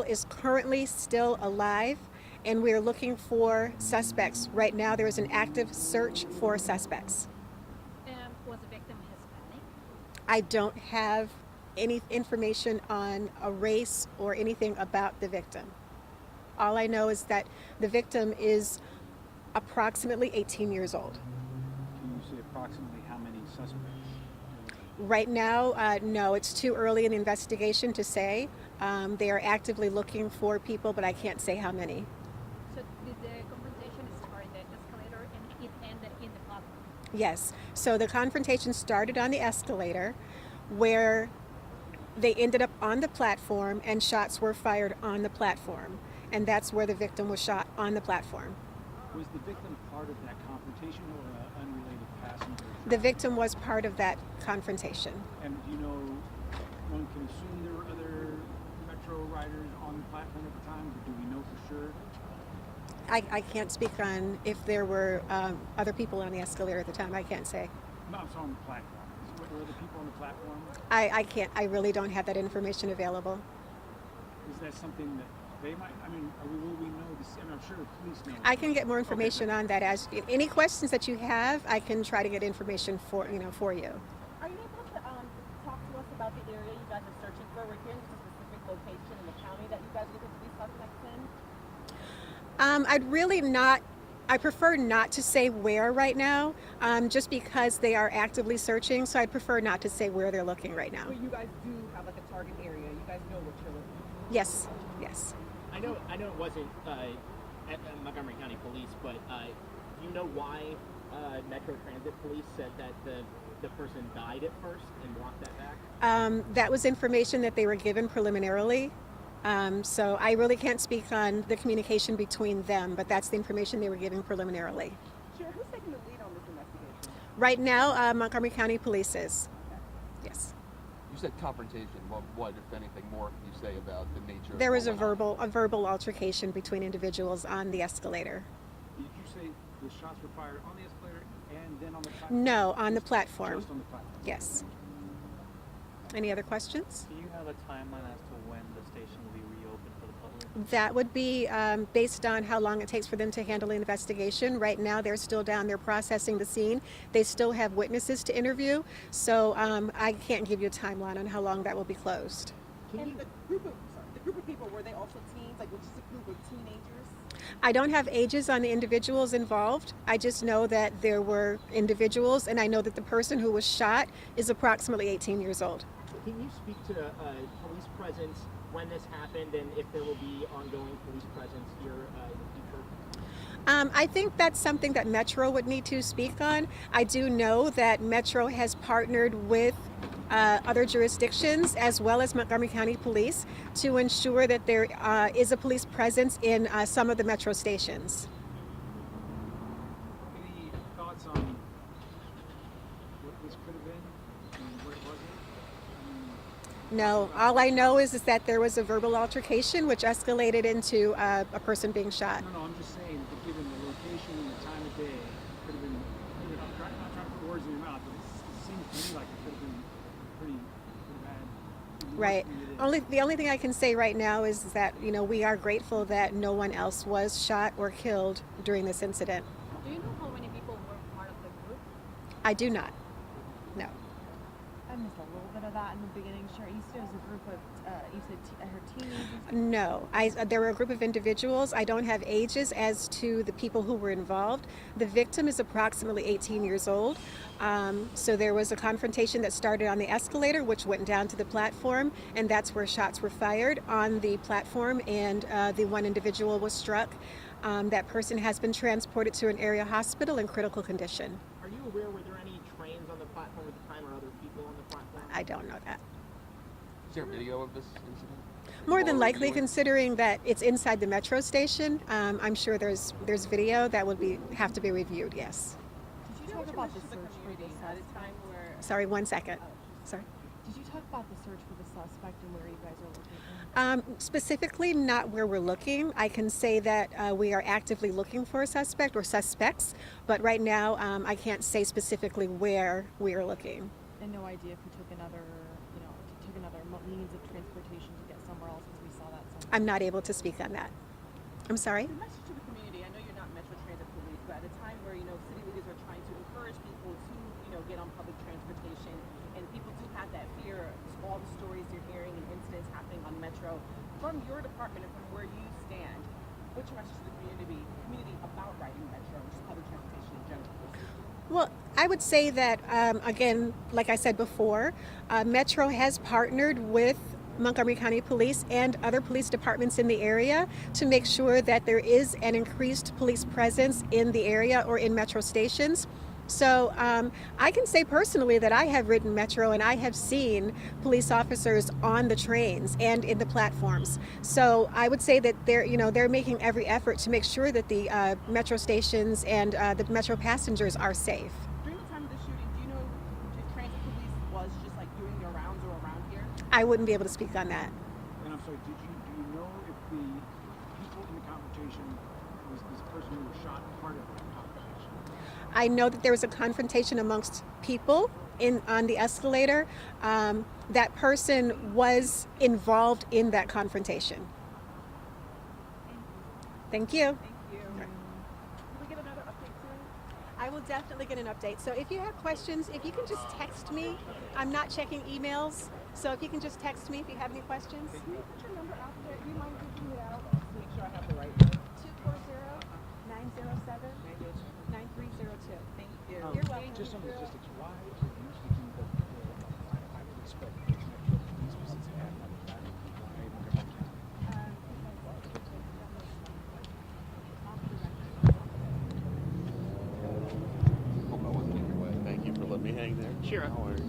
Is currently still alive, and we are looking for suspects. Right now, there is an active search for suspects. Was the victim Hispanic? I don't have any information on a race or anything about the victim. All I know is that the victim is approximately 18 years old. Can you say approximately how many suspects? Right now, no, it's too early in the investigation to say. They are actively looking for people, but I can't say how many. So did the confrontation start in the escalator and it ended in the platform? Yes. So the confrontation started on the escalator, where they ended up on the platform and shots were fired on the platform. And that's where the victim was shot, on the platform. Was the victim part of that confrontation or an unrelated passenger? The victim was part of that confrontation. And do you know, one can assume there were other Metro riders on the platform at the time, but do we know for sure? I can't speak on if there were other people on the escalator at the time. I can't say. No, I'm sorry, on the platform. Were the people on the platform? I can't. I really don't have that information available. Is that something that they might, will we know this? I'm sure the police know. I can get more information on that. As any questions that you have, I can try to get information for you. Are you able to talk to us about the area you guys are searching for? We're hearing a specific location in the county that you guys are looking to be suspects in. I'd really not. I prefer not to say where right now, just because they are actively searching. So I'd prefer not to say where they're looking right now. But you guys do have like a target area. You guys know what you're looking for. Yes. Yes. I know it wasn't at Montgomery County Police, but do you know why Metro Transit Police said that the person died at first and walked that back? That was information that they were given preliminarily. So I really can't speak on the communication between them, but that's the information they were given preliminarily. Sure. Who's taking the lead on this investigation? Right now, Montgomery County Police is. Yes. You said confrontation. What, if anything, more can you say about the nature? There was a verbal altercation between individuals on the escalator. Did you say the shots were fired on the escalator and then on the platform? No, on the platform. Just on the platform. Yes. Any other questions? Do you have a timeline as to when the station will be reopened for the public? That would be based on how long it takes for them to handle the investigation. Right now, they're still down there processing the scene. They still have witnesses to interview, so I can't give you a timeline on how long that will be closed. And the group of people, were they also teens? Like, was this a group of teenagers? I don't have ages on the individuals involved. I just know that there were individuals, and I know that the person who was shot is approximately 18 years old. Can you speak to police presence when this happened and if there will be ongoing police presence here in the future? I think that's something that Metro would need to speak on. I do know that Metro has partnered with other jurisdictions as well as Montgomery County Police to ensure that there is a police presence in some of the Metro stations. Any thoughts on what this could have been and what it wasn't? No, all I know is that there was a verbal altercation which escalated into a person being shot. No, I'm just saying that given the location and the time of day, it could have been, I'm not trying to put words in your mouth, but it seems to me like it could have been pretty bad. Right. The only thing I can say right now is that, we are grateful that no one else was shot or killed during this incident. Do you know how many people were part of the group? I do not. No. I missed a little bit of that in the beginning. Sure, you said it was a group of, you said her teenagers? No, there were a group of individuals. I don't have ages as to the people who were involved. The victim is approximately 18 years old. So there was a confrontation that started on the escalator, which went down to the platform, and that's where shots were fired on the platform, and the one individual was struck. That person has been transported to an area hospital in critical condition. Are you aware, were there any trains on the platform at the time or other people on the platform? I don't know that. Is there video of this incident? More than likely, considering that it's inside the Metro station, I'm sure there's video that would have to be reviewed. Yes. Did you talk about the search for the At a suspect? time where Sorry, 1 second. Sorry. Did you talk about the search for the suspect and where you guys are looking? Specifically, not where we're looking. I can say that we are actively looking for a suspect or suspects, but right now I can't say specifically where we are looking. And no idea if you took another, means of transportation to get somewhere else, as we saw that somewhere. I'm not able to speak on that. I'm sorry? The message to the community, I know you're not Metro Transit Police, but at a time where, city leaders are trying to encourage people to, get on public transportation, and people do have that fear of all the stories you're hearing and incidents happening on Metro. From your department and from where you stand, what's your message to the community about riding Metro and just public transportation in general? Well, I would say that, again, like I said before, Metro has partnered with Montgomery County Police and other police departments in the area to make sure that there is an increased police presence in the area or in Metro stations. So I can say personally that I have ridden Metro and I have seen police officers on the trains and in the platforms. So I would say that they're making every effort to make sure that the Metro stations and the Metro passengers are safe. During the time of the shooting, do you know if transit police was just like doing their rounds or around here? I wouldn't be able to speak on that. And I'm sorry, do you know if the people in the confrontation was this person who was shot part of the confrontation? I know that there was a confrontation amongst people on the escalator. That person was involved in that confrontation. Thank you. Thank you. Will we get another update soon? I will definitely get an update. So if you have questions, if you can just text me. I'm not checking emails, so if you can just text me if you have any questions. Can you put your number out there? Do you mind giving it out? To make sure I have the right one. 240-907-9302. Thank you. You're welcome. Just some logistics. Why are you thinking that I would expect that Metro Police since they have another back? Why Montgomery County? Hope I wasn't in your way. Thank you for letting me hang there. Sure. No worries.